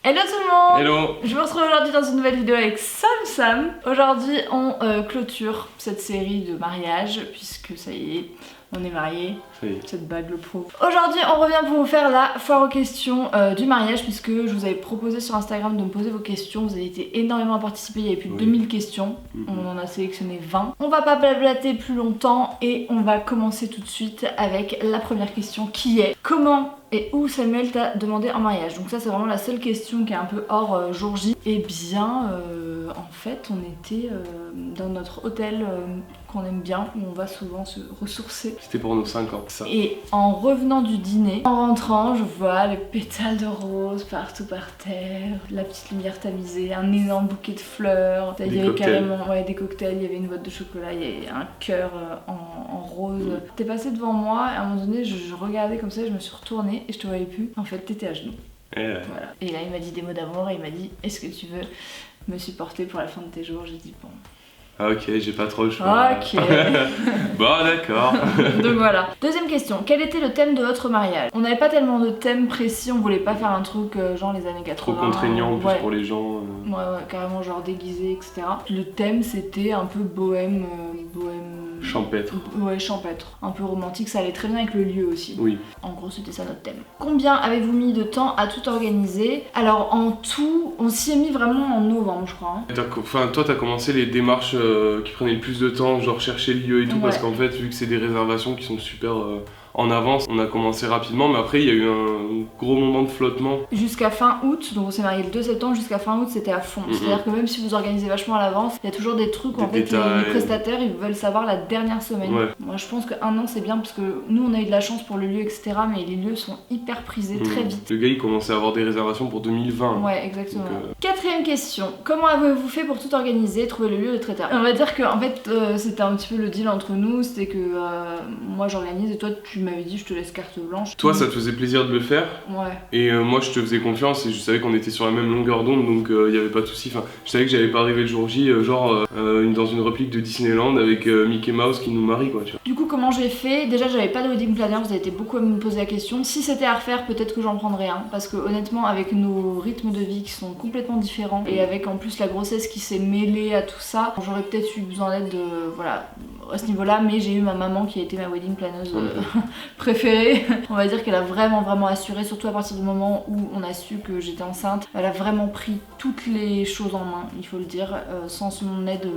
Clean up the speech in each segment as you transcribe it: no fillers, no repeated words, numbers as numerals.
Hello tout le monde. Hello. Je me retrouve aujourd'hui dans une nouvelle vidéo avec Sam. Aujourd'hui on clôture cette série de mariages puisque ça y est, on est mariés. Cette bague le prouve. Aujourd'hui on revient pour vous faire la foire aux questions du mariage puisque je vous avais proposé sur Instagram de me poser vos questions. Vous avez été énormément à participer, il y avait plus de 2000 questions. On en a sélectionné 20. On va pas blablater plus longtemps et on va commencer tout de suite avec la première question qui est: comment et où Samuel t'a demandé en mariage? Donc ça c'est vraiment la seule question qui est un peu hors jour J. Et bien en fait on était dans notre hôtel qu'on aime bien, où on va souvent se ressourcer. C'était pour nos 5 ans, ça. Et en revenant du dîner, en rentrant, je vois les pétales de rose partout par terre, la petite lumière tamisée, un énorme bouquet de fleurs, il y avait carrément des cocktails, il y avait une boîte de chocolat, il y avait un cœur en rose. T'es passé devant moi et à un moment donné je regardais comme ça, je me suis retournée et je te voyais plus. En fait t'étais à genoux. Voilà. Et là il m'a dit des mots d'amour et il m'a dit: est-ce que tu veux me supporter pour la fin de tes jours? J'ai dit bon. Ah ok, j'ai pas trop le choix. Ok. Bon d'accord. Donc voilà. Deuxième question, quel était le thème de votre mariage? On n'avait pas tellement de thème précis, on voulait pas faire un truc genre les années 80. Trop contraignant en plus pour les gens. Ouais, carrément genre déguisé, etc. Le thème c'était un peu bohème, champêtre. Ouais, champêtre. Un peu romantique, ça allait très bien avec le lieu aussi. Oui. En gros c'était ça notre thème. Combien avez-vous mis de temps à tout organiser? Alors en tout, on s'y est mis vraiment en novembre je crois. Enfin toi t'as commencé les démarches qui prenaient le plus de temps, genre chercher le lieu et tout, parce qu'en fait vu que c'est des réservations qui sont super en avance, on a commencé rapidement, mais après il y a eu un gros moment de flottement. Jusqu'à fin août, donc on s'est marié le 2 septembre, jusqu'à fin août c'était à fond. C'est-à-dire que même si vous organisez vachement à l'avance, il y a toujours des trucs où en fait les prestataires ils veulent savoir la dernière semaine. Moi je pense qu'un an c'est bien parce que nous on a eu de la chance pour le lieu, etc. Mais les lieux sont hyper prisés très vite. Le gars il commençait à avoir des réservations pour 2020. Ouais, exactement. Donc, quatrième question, comment avez-vous fait pour tout organiser, trouver le lieu, le traiteur? On va dire que en fait c'était un petit peu le deal entre nous, c'était que moi j'organise et toi tu m'avais dit je te laisse carte blanche. Toi ça te faisait plaisir de le faire. Ouais. Et moi je te faisais confiance et je savais qu'on était sur la même longueur d'onde, donc il y avait pas de soucis. Enfin, je savais que j'allais pas arriver le jour J dans une réplique de Disneyland avec Mickey Mouse qui nous marie quoi, tu vois. Du coup comment j'ai fait? Déjà j'avais pas de wedding planner, vous avez été beaucoup à me poser la question. Si c'était à refaire peut-être que j'en prendrais un, parce que honnêtement avec nos rythmes de vie qui sont complètement différents et avec en plus la grossesse qui s'est mêlée à tout ça, j'aurais peut-être eu besoin d'aide à ce niveau là, mais j'ai eu ma maman qui a été ma wedding planeuse préférée. On va dire qu'elle a vraiment assuré, surtout à partir du moment où on a su que j'étais enceinte. Elle a vraiment pris toutes les choses en main, il faut le dire. Sans son aide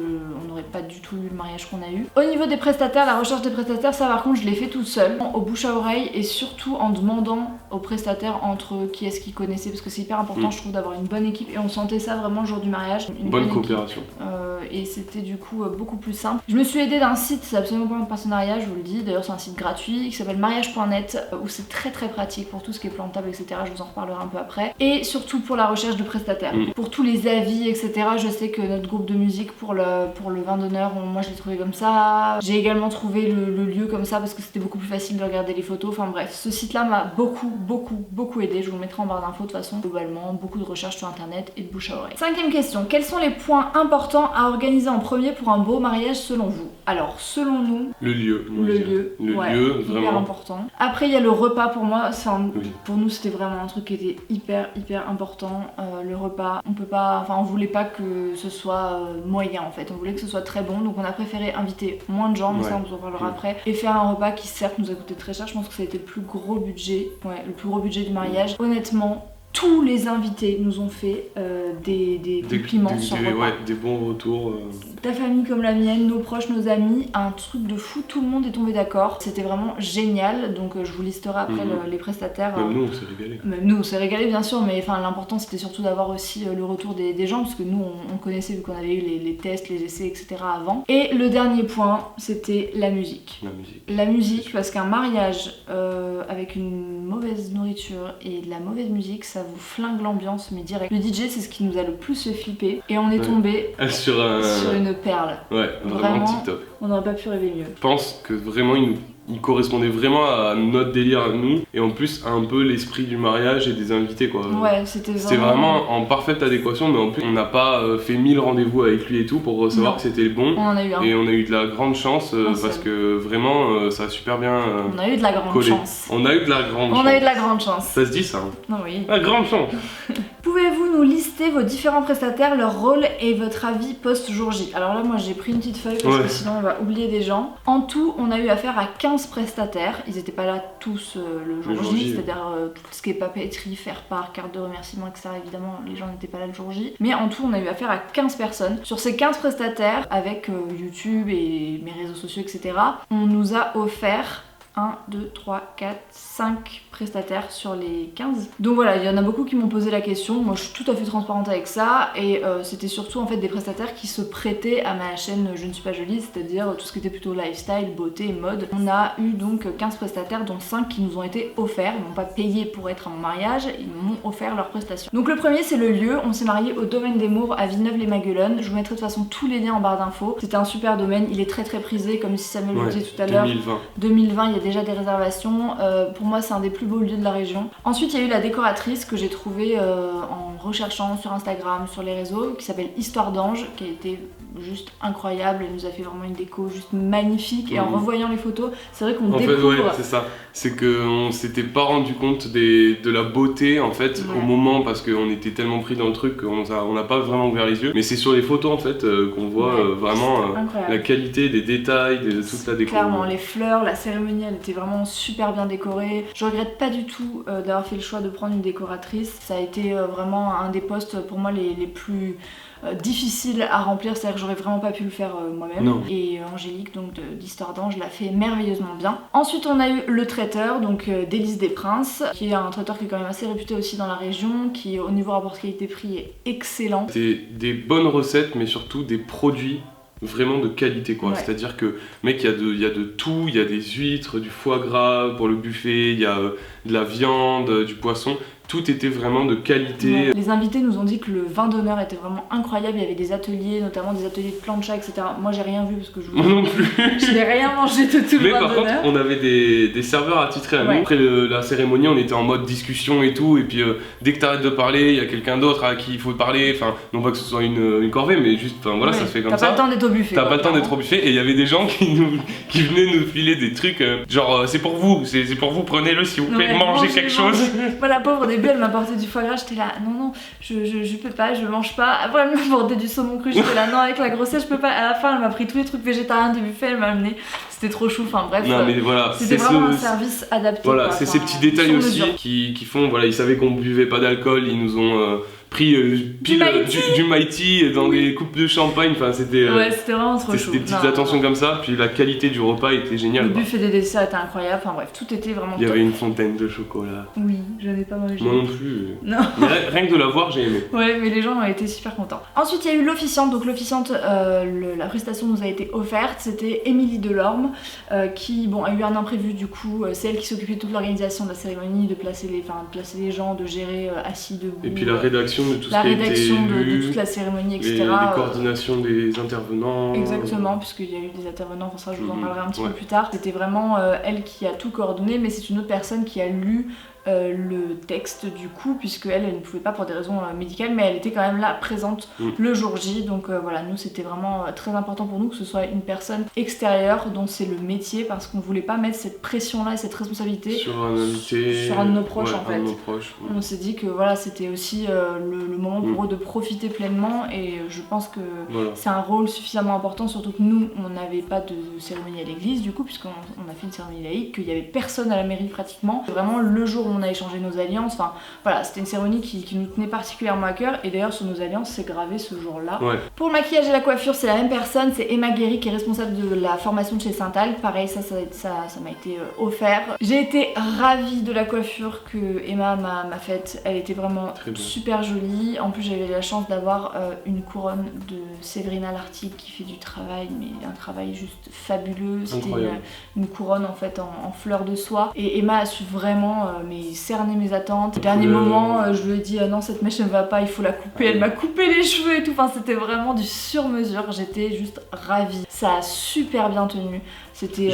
on n'aurait pas du tout eu le mariage qu'on a eu. Au niveau des prestataires, la recherche des prestataires, ça par contre je l'ai fait toute seule, au bouche à oreille, et surtout en demandant aux prestataires entre eux qui est-ce qu'ils connaissaient, parce que c'est hyper important je trouve d'avoir une bonne équipe, et on sentait ça vraiment le jour du mariage. Une bonne coopération. Et c'était du coup beaucoup plus simple. Je me suis aidée d'un site, c'est absolument pas un partenariat, je vous le dis, d'ailleurs c'est un site gratuit qui s'appelle mariage.net où c'est très pratique pour tout ce qui est plantable, etc. Je vous en reparlerai un peu après. Et surtout pour la recherche de prestataires, pour tous les avis, etc. Je sais que notre groupe de musique pour le vin d'honneur, moi je l'ai trouvé comme ça. J'ai également trouvé le lieu comme ça parce que c'était beaucoup plus facile de regarder les photos. Enfin bref, ce site là m'a beaucoup aidé. Je vous le mettrai en barre d'infos de toute façon. Globalement, beaucoup de recherches sur internet et de bouche à oreille. Cinquième question, quels sont les points importants à organiser en premier pour un beau mariage selon vous? Alors selon nous, le lieu, lieu vraiment hyper important. Après il y a le repas pour moi, pour nous c'était vraiment un truc qui était hyper important. Le repas, on voulait pas que ce soit moyen en fait, on voulait que ce soit très bon, donc on a préféré inviter moins de gens, mais ça on vous en parlera après, et faire un repas qui certes nous a coûté très cher. Je pense que ça a été le plus gros budget du mariage. Honnêtement, tous les invités nous ont fait des compliments sur le repas. Des bons retours. Ta famille comme la mienne, nos proches, nos amis, un truc de fou, tout le monde est tombé d'accord. C'était vraiment génial, donc je vous listerai après les prestataires. Même nous on s'est régalé. Même nous on s'est régalé bien sûr, mais l'important c'était surtout d'avoir aussi le retour des gens, parce que nous on connaissait vu qu'on avait eu les tests, les essais, etc. avant. Et le dernier point, c'était la musique. La musique, parce qu'un mariage avec une mauvaise nourriture et de la mauvaise musique, ça vous flingue l'ambiance, mais direct. Le DJ c'est ce qui nous a le plus fait flipper, et on est tombé sur une perle. Ouais, vraiment tip top. On n'aurait pas pu rêver mieux. Je pense que vraiment il correspondait vraiment à notre délire à nous, et en plus à un peu l'esprit du mariage et des invités quoi. Ouais, c'était vraiment en parfaite adéquation, mais en plus on n'a pas fait 1000 rendez-vous avec lui et tout pour savoir que c'était le bon. On en a eu un. Et on a eu de la grande chance parce que vraiment ça a super bien on a eu de la grande chance. On a eu de la grande chance. On a eu de la grande chance. Ça se dit ça hein? Non, oui. La grande chance. Pouvez-vous nous lister vos différents prestataires, leur rôle et votre avis post-jour J. Alors là, moi j'ai pris une petite feuille parce que sinon on va oublier des gens. En tout, on a eu affaire à 15 prestataires. Ils n'étaient pas là tous le jour J, c'est-à-dire tout ce qui est papeterie, faire part, carte de remerciement, etc. Évidemment, les gens n'étaient pas là le jour J. Mais en tout, on a eu affaire à 15 personnes. Sur ces 15 prestataires, avec YouTube et mes réseaux sociaux, etc., on nous a offert 1, 2, 3, 4, 5 prestataires sur les 15. Donc voilà, il y en a beaucoup qui m'ont posé la question. Moi je suis tout à fait transparente avec ça et c'était surtout en fait des prestataires qui se prêtaient à ma chaîne Je ne suis pas jolie, c'est-à-dire tout ce qui était plutôt lifestyle, beauté et mode. On a eu donc 15 prestataires dont 5 qui nous ont été offerts. Ils m'ont pas payé pour être à mon mariage, ils m'ont offert leurs prestations. Donc le premier c'est le lieu, on s'est marié au Domaine des Mours à Villeneuve-les-Maguelones. Je vous mettrai de toute façon tous les liens en barre d'infos. C'était un super domaine, il est très prisé comme si Samuel le disait tout à l'heure. 2020, il y a déjà des réservations. Pour moi c'est un des plus beaux lieux de la région. Ensuite il y a eu la décoratrice que j'ai trouvée en recherchant sur Instagram, sur les réseaux, qui s'appelle Histoire d'Ange, qui a été juste incroyable. Elle nous a fait vraiment une déco juste magnifique et en revoyant les photos c'est vrai qu'on découvre... En fait ouais c'est ça, c'est qu'on s'était pas rendu compte de la beauté en fait au moment parce qu'on était tellement pris dans le truc qu'on n'a pas vraiment ouvert les yeux, mais c'est sur les photos en fait qu'on voit vraiment la qualité des détails, de toute la déco. Clairement, les fleurs, la cérémonie elle était vraiment super bien décorée. Je regrette pas du tout d'avoir fait le choix de prendre une décoratrice. Ça a été vraiment un des postes pour moi les plus difficiles à remplir, c'est-à-dire que j'aurais vraiment pas pu le faire moi-même. Et Angélique donc d'Histoire d'Ange l'a fait merveilleusement bien. Ensuite on a eu le traiteur donc d'Élise des Princes, qui est un traiteur qui est quand même assez réputé aussi dans la région, qui au niveau rapport qualité-prix est excellent. C'est des bonnes recettes mais surtout des produits vraiment de qualité quoi, c'est-à-dire que mec il y a de tout, il y a des huîtres, du foie gras pour le buffet, il y a de la viande, du poisson, tout était vraiment de qualité. Les invités nous ont dit que le vin d'honneur était vraiment incroyable, il y avait des ateliers, notamment des ateliers de plancha, etc. Moi j'ai rien vu parce que moi non plus. Je n'ai rien mangé de tout le vin d'honneur. Mais par contre on avait des serveurs attitrés à nous. Après la cérémonie on était en mode discussion et tout, et puis dès que t'arrêtes de parler, il y a quelqu'un d'autre à qui il faut parler, enfin non pas que ce soit une corvée mais juste, enfin voilà ça se fait comme ça. T'as pas le temps d'être au buffet. T'as pas le temps d'être au buffet et il y avait des gens qui venaient nous filer des trucs genre c'est pour vous, prenez-le s'il vous plaît, mangez quelque chose. Voilà, pauvre, au début elle m'a apporté du foie gras, j'étais là non je peux pas, je mange pas. Après elle m'a apporté du saumon cru, j'étais là non avec la grossesse je peux pas. À la fin elle m'a pris tous les trucs végétariens du buffet, elle m'a amené, c'était trop chou, enfin bref. Non, mais voilà, c'était vraiment un service adapté. Voilà, c'est ces petits détails aussi qui font, voilà, ils savaient qu'on buvait pas d'alcool, ils nous ont pris du Mighty dans des coupes de champagne, enfin c'était c'était vraiment trop chou. C'était des petites attentions comme ça, puis la qualité du repas était géniale. Le buffet des desserts était incroyable, enfin bref, tout était vraiment top. Il y avait une fontaine de chocolat. Oui, je n'ai pas mangé. Moi non plus. Non. Mais rien que de la voir, j'ai aimé. Ouais, mais les gens ont été super contents. Ensuite, il y a eu l'officiante. Donc l'officiante, la prestation nous a été offerte. C'était Émilie Delorme, qui a eu un imprévu du coup. C'est elle qui s'occupait de toute l'organisation de la cérémonie, de placer les gens, de gérer assis, debout. Et puis la rédaction de tout ce qui a été de toute la cérémonie, etc. Les coordinations des intervenants. Exactement, puisqu'il y a eu des intervenants, enfin ça je vous en parlerai un petit peu plus tard. C'était vraiment elle qui a tout coordonné, mais c'est une autre personne qui a lu le texte du coup, puisque elle ne pouvait pas pour des raisons médicales, mais elle était quand même là présente le jour J. Donc voilà, nous c'était vraiment très important pour nous que ce soit une personne extérieure dont c'est le métier, parce qu'on voulait pas mettre cette pression là et cette responsabilité sur un invité, sur un de nos proches en fait. On s'est dit que voilà, c'était aussi le moment pour eux de profiter pleinement, et je pense que c'est un rôle suffisamment important, surtout que nous on n'avait pas de cérémonie à l'église du coup, puisqu'on a fait une cérémonie laïque, qu'il y avait personne à la mairie pratiquement. Vraiment le jour où on a échangé nos alliances, enfin voilà, c'était une cérémonie qui nous tenait particulièrement à cœur, et d'ailleurs sur nos alliances c'est gravé ce jour-là. Pour le maquillage et la coiffure c'est la même personne, c'est Emma Guéry qui est responsable de la formation de chez Saint-Al. Pareil, ça m'a été offert. J'ai été ravie de la coiffure que Emma m'a faite, elle était vraiment super jolie. En plus j'avais la chance d'avoir une couronne de Séverina Lartigue qui fait du travail, mais un travail juste fabuleux. C'était une couronne en fait en fleurs de soie, et Emma a su vraiment cerner mes attentes. Au dernier moment je lui ai dit non, cette mèche ne va pas, il faut la couper. Elle m'a coupé les cheveux et tout, enfin c'était vraiment du sur mesure, j'étais juste ravie. Ça a super bien tenu. C'était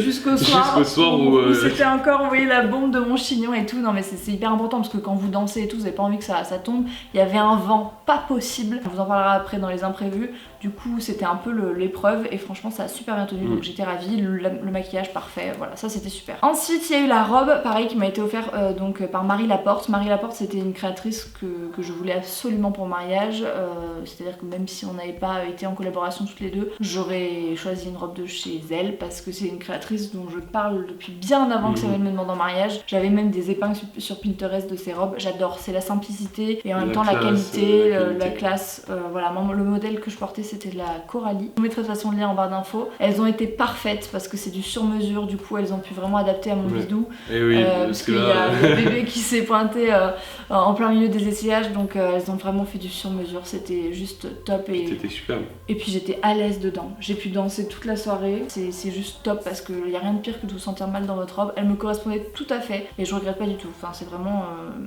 jusqu'au soir où c'était encore, vous voyez, la bombe de mon chignon et tout. Non mais c'est hyper important, parce que quand vous dansez et tout, vous avez pas envie que ça tombe. Il y avait un vent pas possible, on vous en parlera après dans les imprévus. Du coup c'était un peu l'épreuve, et franchement ça a super bien tenu, donc j'étais ravie. Le maquillage parfait, voilà, ça c'était super. Ensuite il y a eu la robe. robe, pareil, qui m'a été offert donc par Marie Laporte. Marie Laporte, c'était une créatrice que je voulais absolument pour le mariage. C'est-à-dire que même si on n'avait pas été en collaboration toutes les deux, j'aurais choisi une robe de chez elle parce que c'est une créatrice dont je parle depuis bien avant que Samuel me demande en mariage. J'avais même des épingles sur Pinterest de ses robes. J'adore, c'est la simplicité et en même temps la qualité, la classe. Voilà, moi, le modèle que je portais, c'était de la Coralie. Je vous mettrai de toute façon le lien en barre d'infos. Elles ont été parfaites parce que c'est du sur-mesure, du coup elles ont pu vraiment adapter à mon bidou. Et oui, parce qu'il y a le bébé qui s'est pointé en plein milieu des essayages, donc elles ont vraiment fait du sur-mesure. C'était juste top. C'était superbe. Et puis j'étais à l'aise dedans. J'ai pu danser toute la soirée. C'est juste top parce qu'il n'y a rien de pire que de vous sentir mal dans votre robe. Elle me correspondait tout à fait et je regrette pas du tout. Enfin, c'est vraiment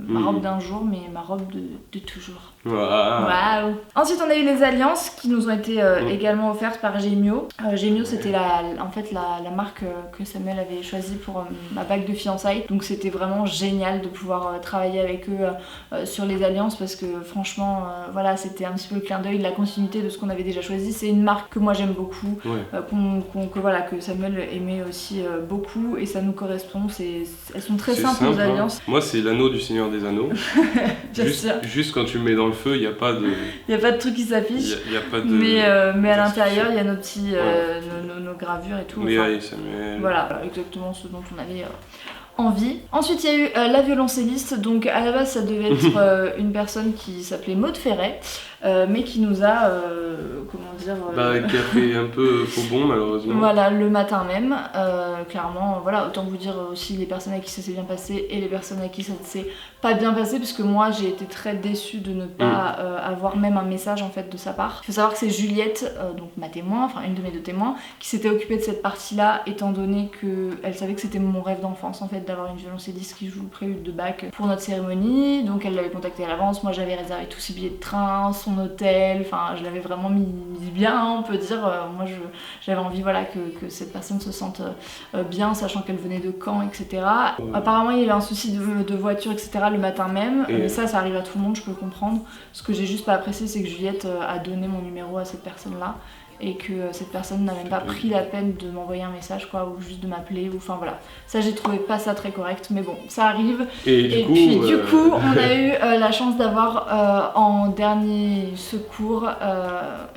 ma robe d'un jour, mais ma robe de toujours. Waouh. Ensuite, on a eu les alliances qui nous ont été également offertes par Gemio. Gemio, c'était en fait la marque que Samuel avait choisie pour ma bague de fiançailles. Donc c'était vraiment génial de pouvoir travailler avec eux sur les alliances parce que franchement, voilà, c'était un petit peu le clin d'œil, la continuité de ce qu'on avait déjà choisi. C'est une marque que moi j'aime beaucoup, que Samuel aimait aussi beaucoup et ça nous correspond. Elles sont très simples aux alliances. Moi, c'est l'anneau du Seigneur des Anneaux. juste quand tu le mets dans le feu, il n'y a pas de... Il n'y a pas de truc qui s'affiche. Il y a pas de... Mais à l'intérieur, il y a nos petits... nos gravures et tout. Mais allez, Samuel... Voilà, exactement ce dont on avait... envie. Ensuite, il y a eu la violoncelliste. Donc à la base, ça devait être une personne qui s'appelait Maud Ferret, mais qui nous a, qui a fait un peu faux bon malheureusement. Voilà, le matin même. Clairement, voilà, autant vous dire aussi les personnes à qui ça s'est bien passé et les personnes à qui ça ne s'est pas bien passé, puisque moi j'ai été très déçue de ne pas avoir même un message en fait de sa part. Il faut savoir que c'est Juliette, donc ma témoin, enfin une de mes deux témoins, qui s'était occupée de cette partie-là, étant donné qu'elle savait que c'était mon rêve d'enfance en fait d'avoir une violoncelliste qui joue le prélude de Bach pour notre cérémonie. Donc elle l'avait contactée à l'avance, moi j'avais réservé tous ses billets de train, son hôtel, enfin je l'avais vraiment mis bien, on peut dire. Moi j'avais envie voilà, que cette personne se sente bien, sachant qu'elle venait de Caen, etc. Apparemment il y avait un souci de voiture, etc. le matin même, mais ça arrive à tout le monde, je peux le comprendre. Ce que j'ai juste pas apprécié, c'est que Juliette a donné mon numéro à cette personne-là et que cette personne n'a même pas pris la peine de m'envoyer un message quoi, ou juste de m'appeler, ou enfin voilà. Ça j'ai trouvé pas ça très correct, mais bon, ça arrive. Et puis du coup, on a eu la chance d'avoir en dernier secours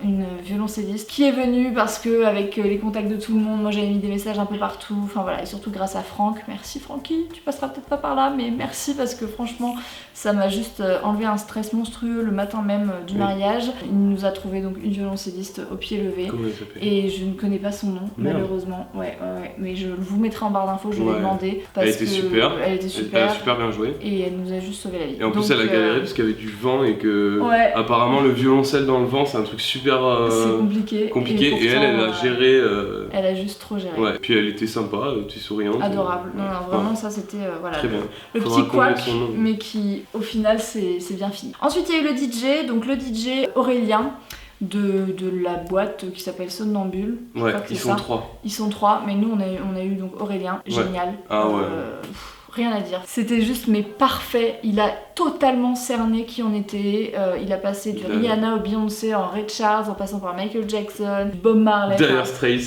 une violoncelliste qui est venue parce que avec les contacts de tout le monde, moi j'avais mis des messages un peu partout, enfin voilà, et surtout grâce à Franck. Merci Francky, tu passeras peut-être pas par là, mais merci parce que franchement, ça m'a juste enlevé un stress monstrueux le matin même du mariage. Il nous a trouvé donc une violoncelliste au pied levé. Comment elle s'appelle ? Et je ne connais pas son nom, malheureusement. Ouais, mais je vous mettrai en barre d'infos, je lui ai demandé. Parce elle était super. Elle était super. Elle a super bien joué. Et elle nous a juste sauvé la vie. Et en plus, elle a galéré parce qu'il y avait du vent et que apparemment le violoncelle dans le vent, c'est un truc super c'est compliqué. Et pourtant, elle a géré. Elle a juste trop géré. Ouais, puis elle était sympa, petite souriante. Adorable. Non, vraiment, ça c'était voilà, très bien. Le petit couac, mais qui au final c'est bien fini. Ensuite, il y a eu le DJ, donc le DJ Aurélien. De la boîte qui s'appelle Somnambule. Ouais, ils sont trois. Ils sont trois, mais nous on a eu donc Aurélien, génial. Ah ouais. Rien à dire. C'était juste mais parfait. Il a totalement cerné qui on était. Il a passé du Rihanna au Beyoncé en Ray Charles, en passant par Michael Jackson, Bob Marley, Dire Straits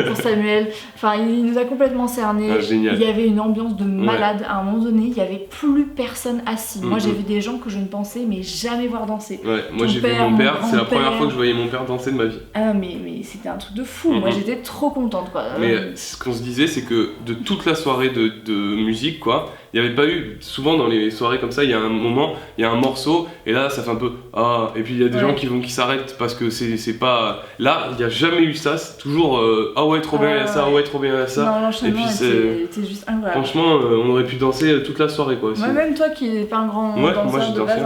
pour Samuel. Enfin, il nous a complètement cerné. Génial. Il y avait une ambiance de malade. À un moment donné, il y avait plus personne assis. Moi, j'ai vu des gens que je ne pensais mais jamais voir danser. Ouais, moi j'ai vu mon père. C'est la première fois que je voyais mon père danser de ma vie. Ah mais c'était un truc de fou. Moi, j'étais trop contente quoi. Mais ce qu'on se disait, c'est que de toute la soirée de musique quoi, il n'y avait pas eu, souvent dans les soirées comme ça, il y a un moment, il y a un morceau, et là ça fait un peu ah, et puis il y a des gens qui s'arrêtent parce que c'est pas. Là, il n'y a jamais eu ça, c'est toujours ah ouais, trop bien, il y a ça, ah ouais, trop bien, il y a ça. Non, l'enchaînement était juste incroyable. Franchement, on aurait pu danser toute la soirée quoi. Moi, même toi qui n'es pas un grand danseur de base,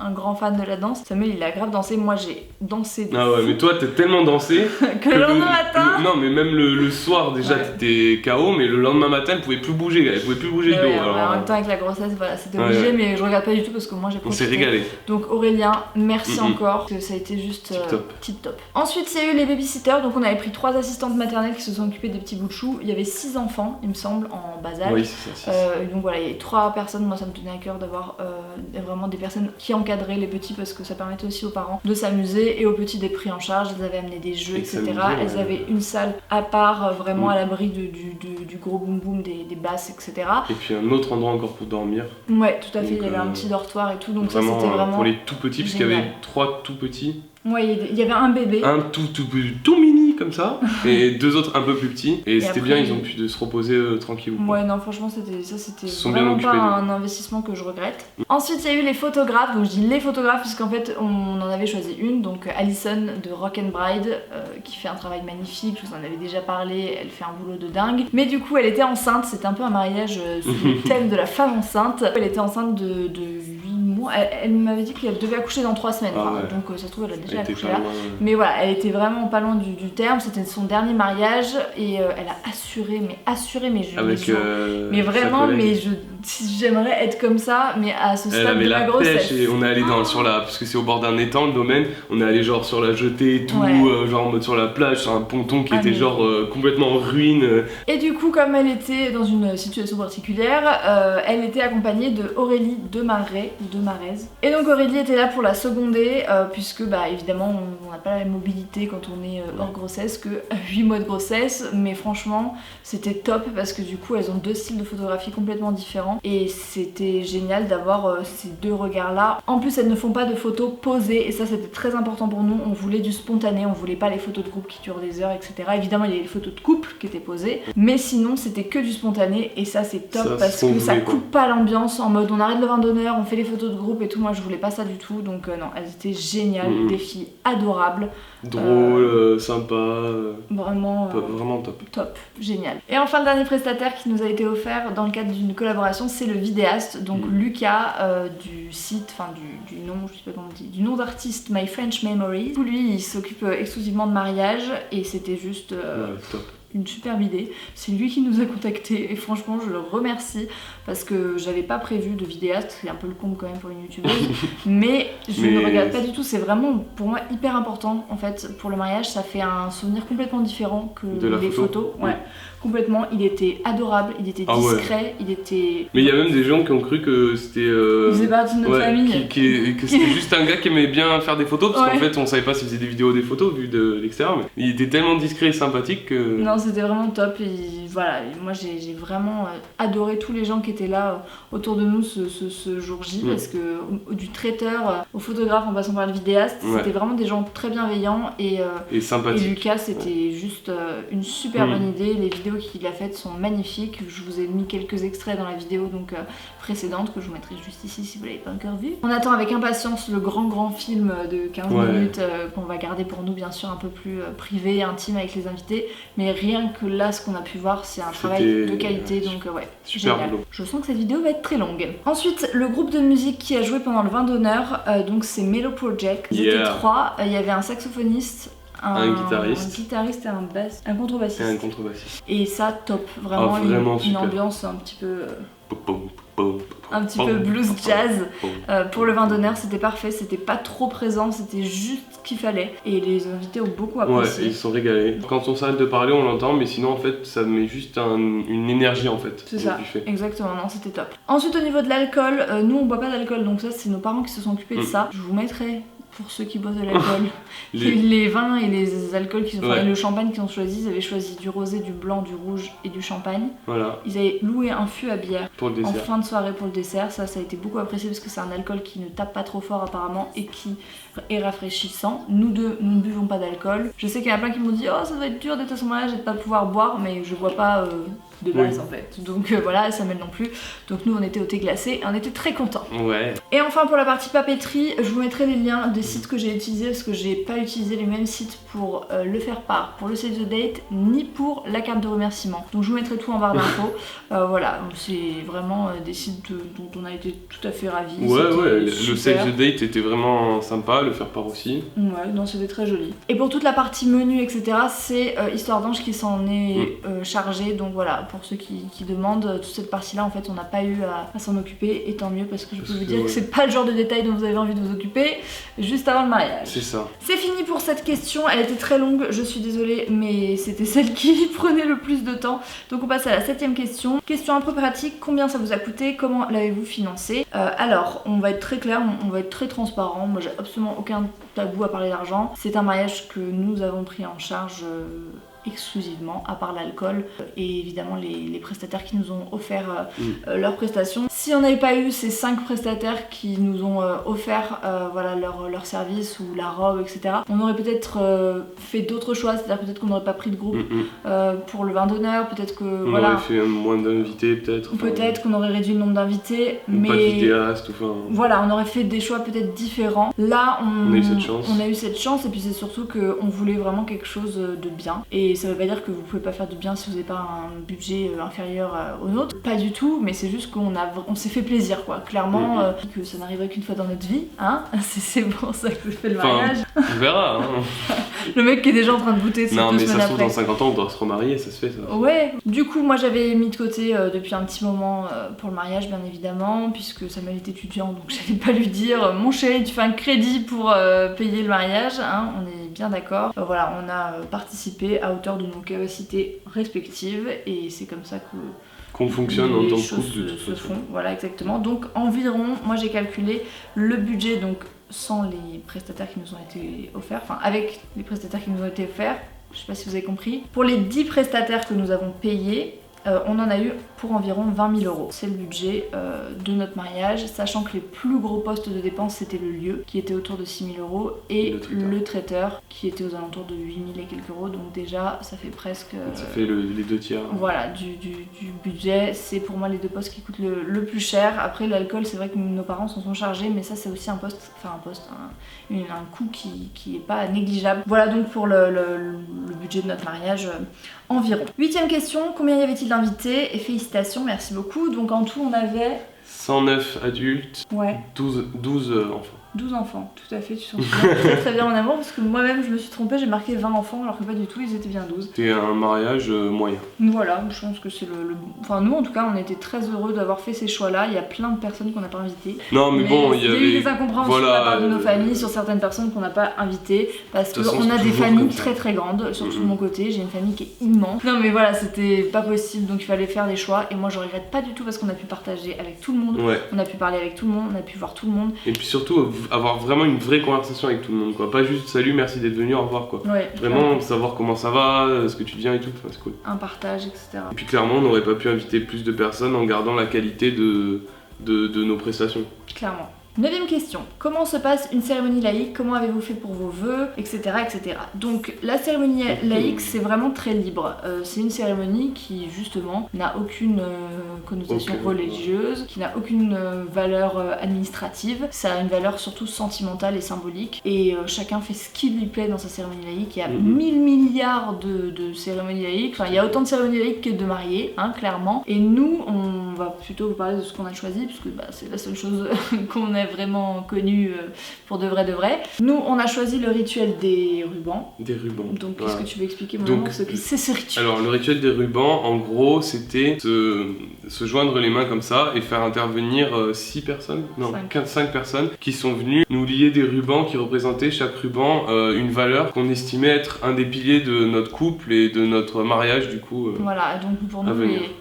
un grand fan de la danse, Samuel il a grave dansé, moi j'ai dansé. Ah ouais, mais toi t'es tellement dansé que le lendemain matin. Non, mais même le soir déjà t'étais KO, mais le lendemain matin elle pouvait plus bouger le dos. en même temps avec la grossesse, voilà, c'était obligé, mais je regarde pas du tout parce que moi j'ai profité. On s'est régalé. Donc Aurélien, merci encore, parce que ça a été juste tip top. Ensuite il y a eu les babysitters, donc on avait pris 3 assistantes maternelles qui se sont occupées des petits bouts de chou. Il y avait 6 enfants, il me semble, en bas âge. Oui, c'est ça. Donc voilà, il y avait 3 personnes, moi ça me tenait à cœur d'avoir vraiment des personnes qui encadraient les petits parce que ça permettait aussi aux parents de s'amuser et aux petits d'être pris en charge. Elles avaient amené des jeux, etc. Elles avaient une salle à part, vraiment à l'abri du gros boum boum, des basses, etc. Et puis un autre endroit encore pour dormir. Ouais, tout à fait, il y avait un petit dortoir et tout, donc vraiment, ça c'était vraiment pour les tout petits, parce qu'il y avait 3 tout petits. Ouais, il y avait un bébé. Un tout mini comme ça, et 2 autres un peu plus petits. Et c'était bien, ils ont pu se reposer tranquille. Ouais, non, franchement, c'était vraiment pas un investissement que je regrette. Ensuite, il y a eu les photographes. Donc je dis les photographes, puisqu'en fait, on en avait choisi une. Donc Alison de Rock and Bride, qui fait un travail magnifique. Je vous en avais déjà parlé, elle fait un boulot de dingue. Mais du coup, elle était enceinte. C'était un peu un mariage sous le thème de la femme enceinte. Elle était enceinte de 8 mois. Elle m'avait dit qu'elle devait accoucher dans 3 semaines. Donc ça se trouve, elle a déjà accouché là. Mais voilà, elle était vraiment pas loin du terme. C'était son dernier mariage et elle a assuré, mais vraiment, j'aimerais être comme ça, mais à ce stade de la grossesse. Et on est allé parce que c'est au bord d'un étang le domaine, on est allé genre sur la jetée et tout, genre en mode sur la plage, sur un ponton qui était genre complètement en ruine. Et du coup, comme elle était dans une situation particulière, elle était accompagnée de Aurélie de Marez. Et donc Aurélie était là pour la seconder, puisque bah évidemment on n'a pas la même mobilité quand on est hors grossesse que 8 mois de grossesse, mais franchement c'était top parce que du coup elles ont 2 styles de photographie complètement différents et c'était génial d'avoir ces 2 regards là. En plus elles ne font pas de photos posées et ça c'était très important pour nous, on voulait du spontané, on voulait pas les photos de groupe qui durent des heures, etc. Évidemment il y avait les photos de couple qui étaient posées, mais sinon c'était que du spontané et ça c'est top parce que ça coupe pas l'ambiance en mode on arrête le vin d'honneur, on fait les photos de groupe et tout. Moi je voulais pas ça du tout, donc non, elles étaient géniales, des filles adorables, drôles, sympas, vraiment top, génial. Et enfin le dernier prestataire qui nous a été offert dans le cadre d'une collaboration, c'est le vidéaste, donc Lucas du site, enfin du nom, je sais pas comment on dit, du nom d'artiste My French Memories. Lui il s'occupe exclusivement de mariage et c'était juste top. Une superbe idée. C'est lui qui nous a contactés et franchement je le remercie parce que j'avais pas prévu de vidéaste, c'est un peu le comble quand même pour une youtubeuse, mais je ne regarde pas du tout, c'est vraiment pour moi hyper important en fait pour le mariage, ça fait un souvenir complètement différent que les photos. Ouais. Complètement, il était adorable, il était discret, il était... Mais il y a même des gens qui ont cru que c'était... Il faisait partie de notre famille. Que c'était juste un gars qui aimait bien faire des photos, parce qu'en fait on savait pas s'il faisait des vidéos ou des photos vu de l'extérieur, mais il était tellement discret et sympathique que... Non, c'était vraiment top et voilà, moi j'ai vraiment adoré tous les gens qui étaient là autour de nous ce jour J, parce que du traiteur au photographe en passant par le vidéaste, c'était vraiment des gens très bienveillants et sympathiques. Et Lucas, c'était juste une super bonne idée, les vidéos qu'il a faites sont magnifiques, je vous ai mis quelques extraits dans la vidéo donc précédente que je vous mettrai juste ici si vous l'avez pas encore vu. On attend avec impatience le grand film de 15 minutes qu'on va garder pour nous bien sûr un peu plus privé, intime avec les invités, mais rien que là ce qu'on a pu voir c'est un travail de qualité donc super génial. beau. Je sens que cette vidéo va être très longue. Ensuite le groupe de musique qui a joué pendant le vin d'honneur, donc c'est Mellow Project, ils étaient 3, il y avait un saxophoniste, un guitariste et un contrebassiste. Et ça top, vraiment, une ambiance un petit peu blues jazz. Pour le vin d'honneur c'était parfait, c'était pas trop présent, c'était juste ce qu'il fallait et les invités ont beaucoup apprécié. Ouais, ils se sont régalés. Quand on s'arrête de parler on l'entend, mais sinon en fait ça met juste une énergie en fait. C'est ça, exactement, non c'était top. Ensuite au niveau de l'alcool, nous on boit pas d'alcool donc ça c'est nos parents qui se sont occupés de ça. Je vous mettrai pour ceux qui boivent de l'alcool, les vins et les alcools qu'ils ont fait, le champagne qu'ils ont choisi, ils avaient choisi du rosé, du blanc, du rouge et du champagne. Voilà. Ils avaient loué un fût à bière en fin de soirée pour le dessert, ça a été beaucoup apprécié parce que c'est un alcool qui ne tape pas trop fort apparemment et qui est rafraîchissant. Nous deux, nous ne buvons pas d'alcool. Je sais qu'il y en a plein qui m'ont dit oh ça doit être dur d'être à son mariage et de pas pouvoir boire, mais je bois pas de base en fait. Donc voilà, ça m'aide non plus. Donc nous on était au thé glacé et on était très contents. Ouais. Et enfin pour la partie papeterie, je vous mettrai les liens des sites que j'ai utilisés parce que j'ai pas utilisé les mêmes sites pour le faire part, pour le save the date, ni pour la carte de remerciement. Donc je vous mettrai tout en barre d'infos. Voilà, c'est vraiment des sites dont on a été tout à fait ravis. Ouais, le save the date était vraiment sympa, le faire part aussi. Ouais, non, c'était très joli. Et pour toute la partie menu, etc., c'est Histoire d'Ange qui s'en est chargé. Donc voilà, pour ceux qui demandent, toute cette partie-là, en fait, on n'a pas eu à s'en occuper, et tant mieux, parce que je peux vous dire que c'est pas le genre de détail dont vous avez envie de vous occuper juste avant le mariage. C'est ça. C'est fini pour cette question, elle était très longue, je suis désolée, mais c'était celle qui prenait le plus de temps. Donc on passe à la 7ème question. Question un peu pratique, combien ça vous a coûté, comment l'avez-vous financé? Alors, on va être très clair, on va être très transparent, moi j'ai absolument aucun tabou à parler d'argent. C'est un mariage que nous avons pris en charge exclusivement, à part l'alcool et évidemment les prestataires qui nous ont offert leurs prestations. Si on n'avait pas eu ces 5 prestataires qui nous ont offert voilà, leur service ou la robe, etc., on aurait peut-être fait d'autres choix, c'est-à-dire peut-être qu'on n'aurait pas pris de groupe pour le vin d'honneur, peut-être que on aurait fait moins d'invités peut-être. Peut-être qu'on aurait réduit le nombre d'invités, mais pas de vidéaste, enfin... Voilà, on aurait fait des choix peut-être différents. Là, on a eu cette chance et puis c'est surtout qu'on voulait vraiment quelque chose de bien. Et ça veut pas dire que vous pouvez pas faire du bien si vous n'avez pas un budget inférieur au nôtre. Pas du tout, mais c'est juste qu'on s'est fait plaisir, quoi. Clairement, que ça n'arriverait qu'une fois dans notre vie, hein. C'est pour ça que je fais le mariage. On verra, hein. Le mec qui est déjà en train de goûter, c'est 2 semaines après. Non, mais ça se trouve dans 50 ans, on doit se remarier, ça se fait ça. Ouais, du coup, moi j'avais mis de côté depuis un petit moment pour le mariage, bien évidemment, puisque Samuel est étudiant, donc j'allais pas lui dire mon chéri, tu fais un crédit pour payer le mariage, hein, on est bien d'accord. Voilà, on a participé à hauteur de nos capacités respectives et c'est comme ça que qu'on fonctionne en tant que couple de toute se façon. font. Voilà, exactement. Donc environ, moi j'ai calculé le budget, donc sans les prestataires qui nous ont été offerts, enfin avec les prestataires qui nous ont été offerts, je sais pas si vous avez compris. Pour les 10 prestataires que nous avons payés, on en a eu pour environ 20 000 euros. C'est le budget de notre mariage, sachant que les plus gros postes de dépenses c'était le lieu qui était autour de 6 000 euros et le traiteur qui était aux alentours de 8 000 et quelques euros. Donc déjà ça fait presque... ça fait les 2 tiers. Voilà, du budget. C'est pour moi les 2 postes qui coûtent le plus cher. Après l'alcool, c'est vrai que nos parents s'en sont chargés, mais ça c'est aussi un coût qui est pas négligeable. Voilà donc pour le budget de notre mariage environ. 8ème question, combien y avait-il d'invités? Et félicitations, merci beaucoup. Donc en tout on avait 109 adultes, 12 enfants. 12 enfants, tout à fait, tu t'en souviens très, très bien mon amour, parce que moi-même je me suis trompée, j'ai marqué 20 enfants alors que pas du tout, ils étaient bien 12. C'était un mariage moyen. Voilà, je pense que c'est Enfin nous en tout cas on était très heureux d'avoir fait ces choix-là, il y a plein de personnes qu'on n'a pas invitées. Non mais bon, il y a eu des incompréhensions de la part de nos familles sur certaines personnes qu'on n'a pas invitées, parce qu'on a des familles très très grandes, surtout de mon côté, j'ai une famille qui est immense. Non mais voilà, c'était pas possible, donc il fallait faire des choix, et moi je regrette pas du tout parce qu'on a pu partager avec tout le monde, on a pu parler avec tout le monde, on a pu voir tout le monde. Et puis surtout avoir vraiment une vraie conversation avec tout le monde, quoi. Pas juste salut, merci d'être venu, au revoir, quoi. Vraiment savoir comment ça va, ce que tu deviens et tout, enfin, c'est cool. Un partage, etc. Et puis clairement, on n'aurait pas pu inviter plus de personnes en gardant la qualité de nos prestations. Clairement. 9ème question, comment se passe une cérémonie laïque? Comment avez-vous fait pour vos vœux, etc. etc. Donc la cérémonie laïque c'est vraiment très libre. C'est une cérémonie qui justement n'a aucune connotation religieuse, qui n'a aucune valeur administrative. Ça a une valeur surtout sentimentale et symbolique. Et chacun fait ce qui lui plaît dans sa cérémonie laïque. Il y a 1000 milliards de cérémonies laïques. Enfin il y a autant de cérémonies laïques que de mariés, hein, clairement. Et nous on va plutôt vous parler de ce qu'on a choisi, puisque c'est la seule chose qu'on a vraiment connu pour de vrai. Nous on a choisi le rituel des rubans. Des rubans. Donc qu'est-ce que tu veux expliquer mon ce que c'est ce rituel? Alors le rituel des rubans en gros c'était se joindre les mains comme ça et faire intervenir 6 personnes, non 5 personnes qui sont venues nous lier des rubans qui représentaient chaque ruban une valeur qu'on estimait être un des piliers de notre couple et de notre mariage du coup. Voilà, donc pour nous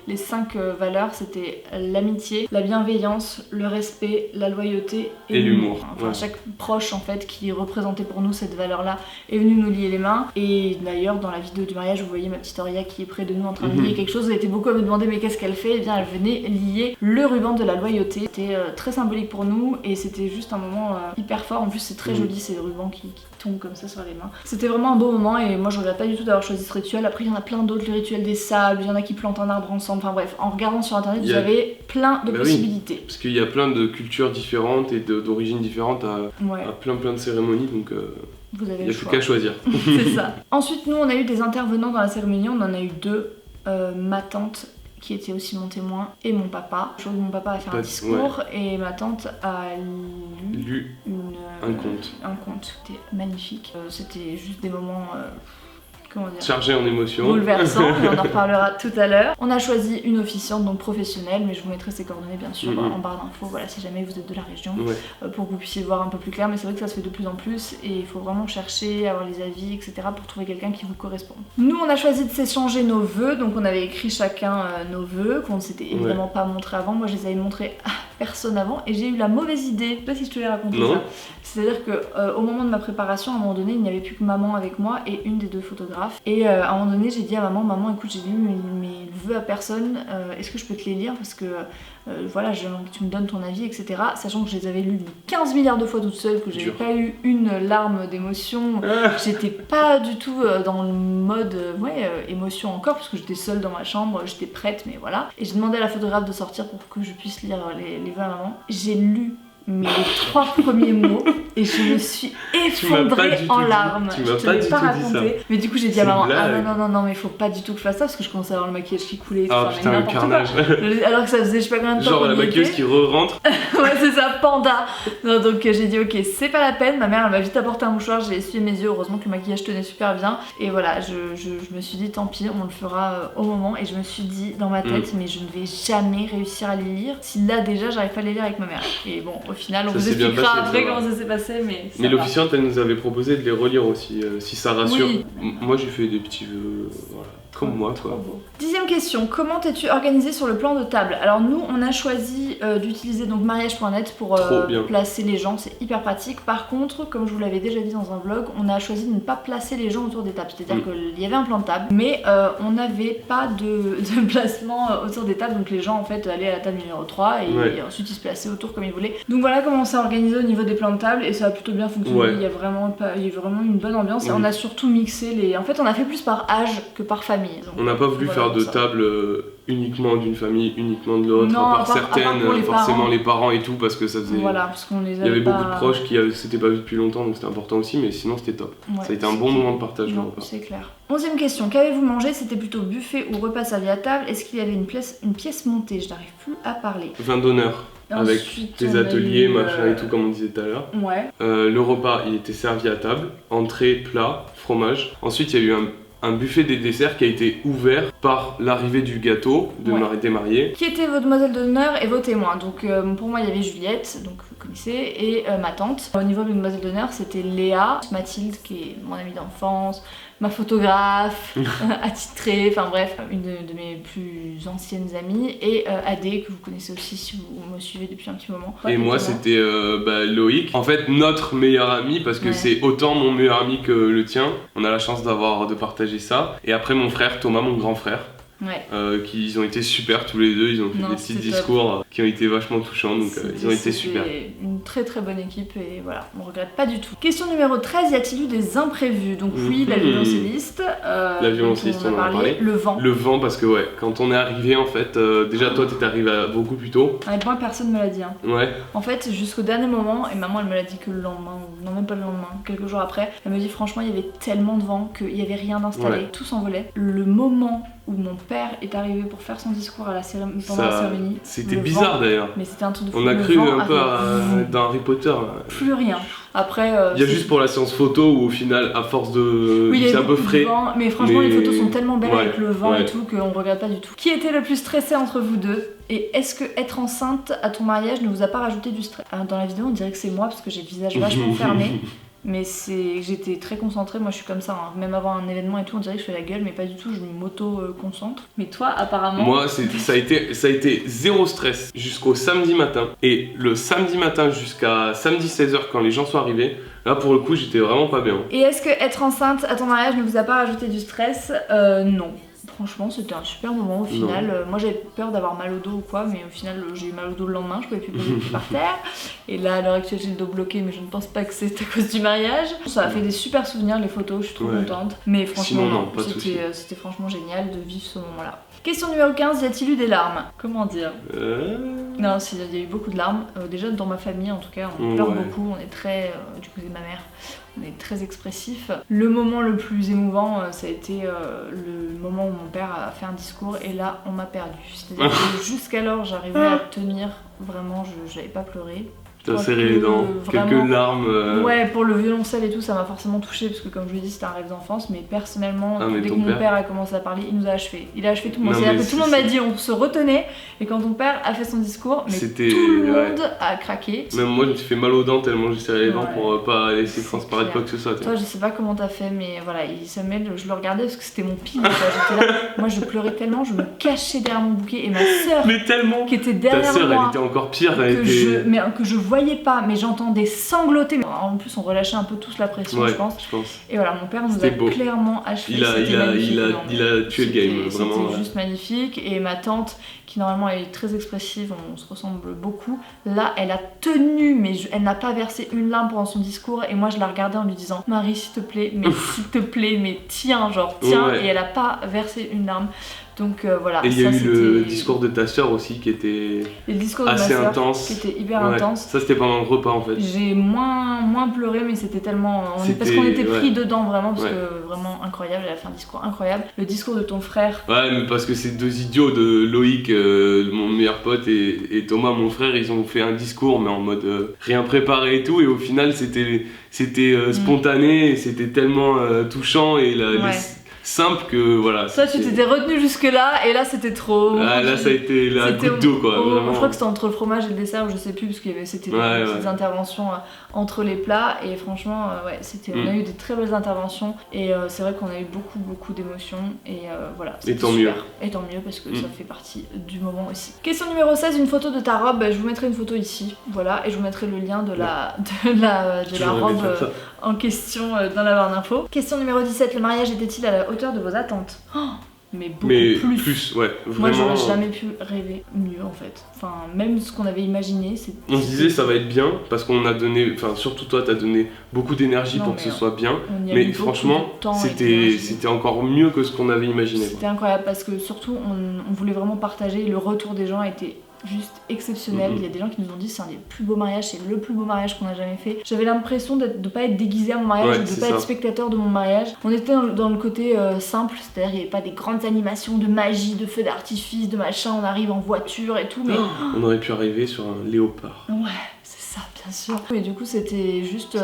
les 5 valeurs c'était l'amitié, la bienveillance, le respect, la loyauté et l'humour. Enfin, chaque proche en fait qui représentait pour nous cette valeur là est venu nous lier les mains. Et d'ailleurs dans la vidéo du mariage vous voyez ma petite Auria qui est près de nous en train de lier quelque chose. Elle était beaucoup à me demander mais qu'est-ce qu'elle fait? Et bien elle venait lier le ruban de la loyauté. C'était très symbolique pour nous et c'était juste un moment hyper fort. En plus c'est très joli ces rubans qui tombent comme ça sur les mains. C'était vraiment un beau moment et moi je regrette pas du tout d'avoir choisi ce rituel. Après il y en a plein d'autres, le rituel des sables, il y en a qui plantent un arbre ensemble. Enfin bref, en regardant sur internet vous avez plein de possibilités. Parce qu'il y a plein de cultures différentes et d'origines différentes à plein de cérémonies, donc vous avez il n'y a plus qu'à choisir. C'est ça. Ensuite nous on a eu des intervenants dans la cérémonie, on en a eu 2, ma tante qui était aussi mon témoin et mon papa. Je crois que mon papa a fait un discours et ma tante a lu un conte. Un conte, c'était magnifique. C'était juste des moments comment dire, chargé en émotions. bouleversant, mais on en reparlera tout à l'heure. On a choisi une officiante, donc professionnelle, mais je vous mettrai ses coordonnées bien sûr en barre d'infos, voilà, si jamais vous êtes de la région, pour que vous puissiez voir un peu plus clair. Mais c'est vrai que ça se fait de plus en plus et il faut vraiment chercher, avoir les avis, etc. pour trouver quelqu'un qui vous correspond. Nous, on a choisi de s'échanger nos vœux, donc on avait écrit chacun nos vœux, qu'on ne s'était évidemment pas montré avant. Moi, je les avais montrés à personne avant et j'ai eu la mauvaise idée, je sais pas si je te l'ai raconté ça. C'est-à-dire que au moment de ma préparation, à un moment donné, il n'y avait plus que maman avec moi et une des deux photographes. Et à un moment donné, j'ai dit à maman, écoute, j'ai lu mes vœux à personne, est-ce que je peux te les lire parce que voilà, j'ai envie que tu me donnes ton avis, etc. Sachant que je les avais lus 15 milliards de fois toute seule, que j'avais pas eu une larme d'émotion. J'étais pas du tout dans le mode émotion encore, parce que j'étais seule dans ma chambre, j'étais prête, mais voilà. Et j'ai demandé à la photographe de sortir pour que je puisse lire les vœux à maman. J'ai lu les 3 premiers mots et je me suis effondrée en larmes. Tu m'as pas du tout dit ça. Mais du coup j'ai dit à maman, ah non mais faut pas du tout que je fasse ça parce que je commençais à avoir le maquillage qui coulait et tout. Ah putain, le carnage. Alors que ça faisait je sais pas combien de temps. Genre la maquilleuse qui re-rentre. Ouais c'est ça, panda. Non, donc j'ai dit ok, c'est pas la peine. Ma mère elle m'a vite apporté un mouchoir, j'ai essuyé mes yeux, heureusement que le maquillage tenait super bien. Et voilà, je me suis dit tant pis, on le fera au moment. Et je me suis dit dans ma tête, mais je ne vais jamais réussir à les lire si là déjà j'arrive pas à les lire avec ma mère. Et bon, au final on vous expliquera après comment ça s'est passé, mais l'officiante elle nous avait proposé de les relire aussi, si ça rassure. Moi j'ai fait des petits vœux, voilà, comme moi quoi. 10e question, comment t'es-tu organisée sur le plan de table? Alors nous on a choisi d'utiliser donc mariage.net pour placer les gens, c'est hyper pratique. Par contre, comme je vous l'avais déjà dit dans un vlog, on a choisi de ne pas placer les gens autour des tables, c'est-à-dire qu'il y avait un plan de table, mais on n'avait pas de placement autour des tables, donc les gens en fait allaient à la table numéro 3 et ensuite ils se plaçaient autour comme ils voulaient. Donc voilà comment on s'est organisé au niveau des plans de table et ça a plutôt bien fonctionné, il y a vraiment une bonne ambiance et on a surtout mixé les... En fait on a fait plus par âge que par famille. Donc, on n'a pas voulu faire de table uniquement d'une famille, uniquement de l'autre, à part certaines, forcément les parents et tout, parce que ça faisait... Voilà, parce qu'on les il y avait beaucoup de proches qui s'étaient pas vus depuis longtemps, donc c'était important aussi, mais sinon c'était top. Ça a été un bon moment de partage. C'est clair. 11e question, qu'avez-vous mangé? C'était plutôt buffet ou repas servi à table? Est-ce qu'il y avait une pièce montée? Je n'arrive plus à parler. Vin d'honneur. Avec des ateliers, machin et tout comme on disait tout à l'heure. Le repas il était servi à table, entrée, plat, fromage. Ensuite il y a eu un buffet des desserts qui a été ouvert par l'arrivée du gâteau des mariés. Qui étaient vos demoiselles d'honneur et vos témoins? Donc pour moi il y avait Juliette, donc vous connaissez, et ma tante. Au niveau des demoiselles d'honneur c'était Léa, Mathilde qui est mon amie d'enfance, ma photographe attitrée, enfin bref, une de mes plus anciennes amies, et Adé que vous connaissez aussi si vous me suivez depuis un petit moment. Et moi c'était Loïc, en fait notre meilleur ami, parce que c'est autant mon meilleur ami que le tien. On a la chance de partager ça. Et après mon frère Thomas, mon grand frère. Ils ont été super tous les deux, ils ont fait des petits discours qui ont été vachement touchants, donc ils ont été super. C'était une très très bonne équipe et voilà, on regrette pas du tout. Question numéro 13, y a-t-il eu des imprévus? Donc oui, la violoncelliste, la violoncelliste on en a parlé, le vent. Le vent parce que quand on est arrivé en fait, déjà toi t'étais arrivé beaucoup plus tôt. Moi personne me l'a dit. En fait jusqu'au dernier moment, et maman elle me l'a dit que le lendemain, ou non même pas le lendemain, quelques jours après, elle me dit franchement il y avait tellement de vent qu'il y avait rien d'installé, tout s'envolait. Le moment où mon père est arrivé pour faire son discours à pendant la cérémonie. C'était bizarre d'ailleurs. Mais c'était un truc de fou. On a cru un peu dans Harry Potter. Plus rien. Après, il y a juste pour la séance photo où au final, à force de... c'est un peu frais. Vent, mais franchement, les photos sont tellement belles avec le vent et tout qu'on regrette pas du tout. Qui était le plus stressé entre vous deux? Et est-ce que être enceinte à ton mariage ne vous a pas rajouté du stress? Dans la vidéo, on dirait que c'est moi parce que j'ai le visage vachement fermé. Mais j'étais très concentrée, moi je suis comme ça, même avant un événement et tout, on dirait que je fais la gueule, mais pas du tout, je m'auto-concentre. Mais toi, apparemment... Moi, ça a été zéro stress jusqu'au samedi matin. Et le samedi matin jusqu'à samedi 16h, quand les gens sont arrivés, là pour le coup, j'étais vraiment pas bien. Et est-ce que être enceinte à ton mariage ne vous a pas rajouté du stress? Non. Franchement, c'était un super moment au final. Moi j'avais peur d'avoir mal au dos ou quoi, mais au final j'ai eu mal au dos le lendemain, je pouvais plus poser le pied par terre. Et là à l'heure actuelle j'ai le dos bloqué, mais je ne pense pas que c'est à cause du mariage. Ça a fait des super souvenirs, les photos, je suis trop contente. Mais franchement, c'était franchement génial de vivre ce moment-là. Question numéro 15, y a-t-il eu des larmes? Comment dire? Non, il y a eu beaucoup de larmes. Déjà dans ma famille en tout cas, on pleure beaucoup, on est très, du côté de ma mère, on est très expressif. Le moment le plus émouvant, ça a été le moment où mon père a fait un discours et là on m'a perdu. C'est-à-dire que jusqu'alors j'arrivais à tenir, vraiment je n'avais pas pleuré. T'as serré les dents, quelques larmes. Ouais, pour le violoncelle et tout, ça m'a forcément touchée parce que, comme je l'ai dit, c'était un rêve d'enfance. Mais personnellement, dès que mon père a commencé à parler, il nous a achevé. Il a achevé tout le monde. C'est-à-dire que tout le monde m'a dit on se retenait. Et quand ton père a fait son discours, mais tout le monde a craqué. Même moi, je me suis fait mal aux dents tellement j'ai serré les dents pour pas laisser transparaître quoi que ce soit. Toi, je sais pas comment t'as fait, mais voilà, Samuel, je le regardais parce que c'était mon pile. J'étais là, moi, je pleurais tellement, je me cachais derrière mon bouquet. Et ma sœur, qui était derrière moi, elle était encore pire. Que je voyais pas, mais j'entendais sangloter. En plus, on relâchait un peu tous la pression, je pense. Et voilà, mon père nous a clairement achevé. Il a tué le game, vraiment. C'était juste magnifique. Et ma tante, qui normalement est très expressive, on se ressemble beaucoup, là, elle a tenu, mais elle n'a pas versé une larme pendant son discours. Et moi, je la regardais en lui disant, Marie, s'il te plaît, mais tiens, et elle a pas versé une larme. Donc voilà. Et il y a eu le discours de ta sœur aussi qui était assez intense. Qui était hyper intense. Ça c'était pendant le repas en fait. J'ai moins pleuré, mais c'était tellement. Parce qu'on était pris dedans vraiment, parce que vraiment incroyable. Elle a fait un discours incroyable. Le discours de ton frère. Ouais, mais parce que ces deux idiots de Loïc, mon meilleur pote, et Thomas, mon frère, ils ont fait un discours, mais en mode rien préparé et tout. Et au final, c'était spontané, et c'était tellement touchant et simple que voilà. Toi tu t'étais retenu jusque là et là c'était trop. Ah, là ça a été la goutte d'eau quoi. Vraiment. Je crois que c'était entre le fromage et le dessert, je sais plus, parce qu'il y avait des petites interventions entre les plats et franchement on a eu des très belles interventions et c'est vrai qu'on a eu beaucoup d'émotions et voilà. Et tant mieux. Et tant mieux parce que ça fait partie du moment aussi. Question numéro 16, une photo de ta robe. Je vous mettrai une photo ici, voilà, et je vous mettrai le lien de la robe en question dans la barre d'infos. Question numéro 17, le mariage était-il à la hauteur de vos attentes? Mais beaucoup plus. Ouais, vraiment. Moi j'aurais jamais pu rêver mieux en fait. Enfin, même ce qu'on avait imaginé, on se disait ça va être bien parce qu'on a donné, enfin surtout toi t'as donné beaucoup d'énergie pour que ce soit bien. Mais franchement, c'était encore mieux que ce qu'on avait imaginé. C'était incroyable parce que surtout on voulait vraiment partager. Le retour des gens était juste exceptionnel. Il y a des gens qui nous ont dit c'est un des plus beaux mariages, c'est le plus beau mariage qu'on a jamais fait. J'avais l'impression de pas être déguisée à mon mariage, de pas être spectateur de mon mariage. On était dans le côté simple, c'est-à-dire il n'y avait pas des grandes animations de magie, de feux d'artifice, de machin, on arrive en voiture et tout, mais on aurait pu arriver sur un léopard. Ouais, c'est ça, bien sûr. Et du coup c'était juste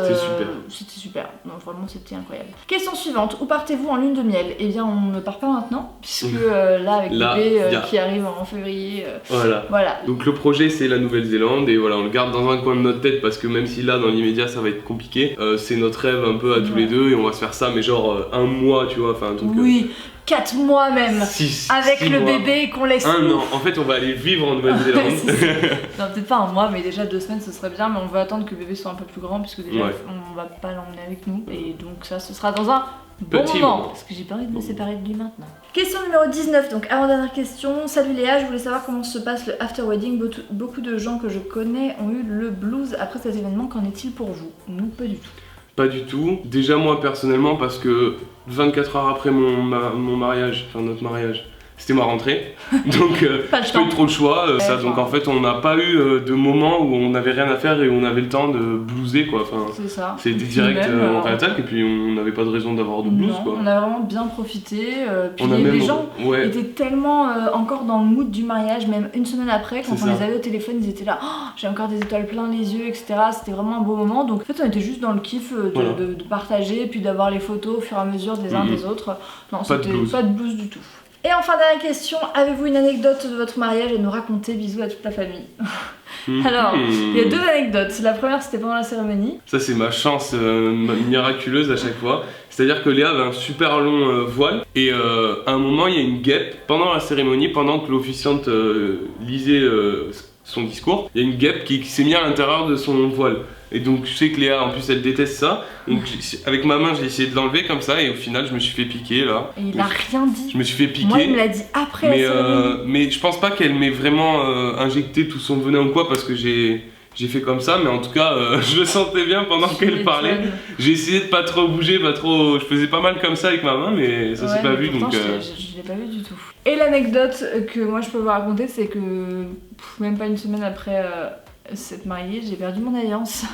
c'était super. Non, vraiment c'était incroyable. Question suivante, où partez-vous en lune de miel? Eh bien on ne part pas maintenant puisque là avec bébé qui arrive en février, voilà. Donc le projet c'est la Nouvelle-Zélande et voilà, on le garde dans un coin de notre tête parce que même si là dans l'immédiat ça va être compliqué, c'est notre rêve un peu à tous les deux et on va se faire ça mais genre un mois tu vois, enfin un truc. Oui, 4 mois même, avec le bébé qu'on laisse. Un an, en fait on va aller vivre en Nouvelle-Zélande. Non, peut-être pas un mois, mais déjà 2 semaines ce serait bien, mais on va attendre que le bébé soit un peu plus grand puisque déjà on va pas l'emmener avec nous et donc ça ce sera dans un bon moment, parce que j'ai pas envie de me séparer de lui maintenant. Question numéro 19, donc avant-dernière question. Salut Léa, je voulais savoir comment se passe le after wedding. Beaucoup de gens que je connais ont eu le blues après cet événement, qu'en est-il pour vous? Nous, pas du tout. Pas du tout. Déjà moi personnellement parce que 24 heures après mon mariage, enfin notre mariage, c'était ma rentrée, donc j'ai pas eu trop le choix, donc en fait on n'a pas eu de moment où on n'avait rien à faire et où on avait le temps de blouser quoi, enfin, c'est ça. C'était direct en réattaque et puis on n'avait pas de raison d'avoir de blues quoi. On a vraiment bien profité, puis les gens étaient tellement encore dans le mood du mariage, même une semaine après, quand on les avait au téléphone, ils étaient là, j'ai encore des étoiles plein les yeux, etc. C'était vraiment un beau moment, donc en fait on était juste dans le kiff de partager, puis d'avoir les photos au fur et à mesure des uns des autres. Non, c'était pas de blues du tout. Et enfin, dernière question, avez-vous une anecdote de votre mariage à nous raconter? Bisous à toute la famille. Alors, il y a 2 anecdotes. La première, c'était pendant la cérémonie. Ça, c'est ma chance miraculeuse à chaque fois. C'est-à-dire que Léa avait un super long voile et à un moment, il y a une guêpe pendant la cérémonie, pendant que l'officiante lisait son discours. Il y a une guêpe qui s'est mise à l'intérieur de son voile. Et donc je sais que Léa en plus elle déteste ça, donc avec ma main j'ai essayé de l'enlever comme ça et au final je me suis fait piquer là. Et il a rien dit. Je me suis fait piquer. Moi il me l'a dit après la cérémonie. Mais je pense pas qu'elle m'ait vraiment injecté tout son venin ou quoi parce que j'ai fait comme ça, mais en tout cas je le sentais bien pendant qu'elle parlait. J'ai essayé de pas trop bouger, je faisais pas mal comme ça avec ma main mais ça s'est pas vu donc... Je l'ai pas vu du tout. Et l'anecdote que moi je peux vous raconter c'est que même pas une semaine après s'être mariée, j'ai perdu mon alliance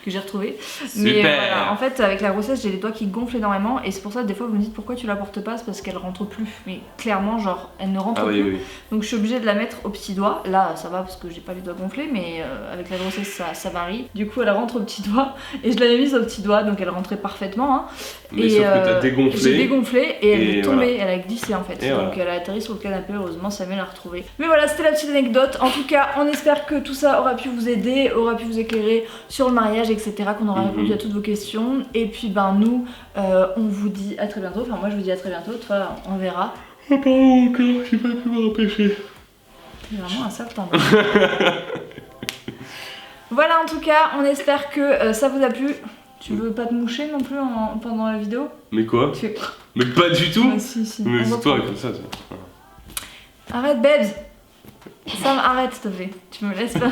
que j'ai retrouvée. Super. Mais voilà, en fait avec la grossesse j'ai les doigts qui gonflent énormément et c'est pour ça que des fois vous me dites pourquoi tu la portes pas, c'est parce qu'elle rentre plus. Mais clairement genre elle ne rentre plus. Oui. Donc je suis obligée de la mettre au petit doigt. Là ça va parce que j'ai pas les doigts gonflés mais avec la grossesse ça varie. Du coup elle rentre au petit doigt et je l'avais mise au petit doigt donc elle rentrait parfaitement. Hein. Mais sauf que t'as dégonflé. J'ai dégonflé et elle est tombée, voilà. elle a glissé en fait. Et donc voilà. elle a atterri sur le canapé, heureusement Samuel l'a retrouvée. Mais voilà c'était la petite anecdote. En tout cas on espère que tout ça aura pu vous aider, aura pu vous éclairer sur le mariage etc. Qu'on aura répondu à toutes vos questions. Et puis ben nous on vous dit à très bientôt. Enfin moi je vous dis à très bientôt, toi on verra. Oh pardon mon cœur, j'ai pas pu me repêcher. C'est vraiment un sale temps. Voilà en tout cas on espère que ça vous a plu. Tu veux pas te moucher non plus pendant la vidéo? Mais quoi? Tu fais... Mais pas du tout. Si. Mais On c'est toi reprend. comme ça. Arrête babes. Sam arrête s'il te plaît. Tu me laisses pas.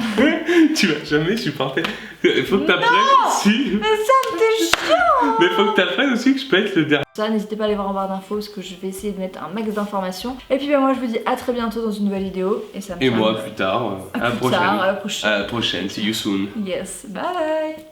Tu vas jamais supporter. Il faut que t'apprennes aussi. Mais Sam t'es chiant. Mais faut que t'apprennes aussi que je peux être le dernier. Ça n'hésitez pas à aller voir en barre d'infos parce que je vais essayer de mettre un max d'informations. Et puis ben, moi je vous dis à très bientôt dans une nouvelle vidéo. Et ça me Et moi plus tard. À la prochaine. À la prochaine. À la prochaine. See you soon. Yes, bye.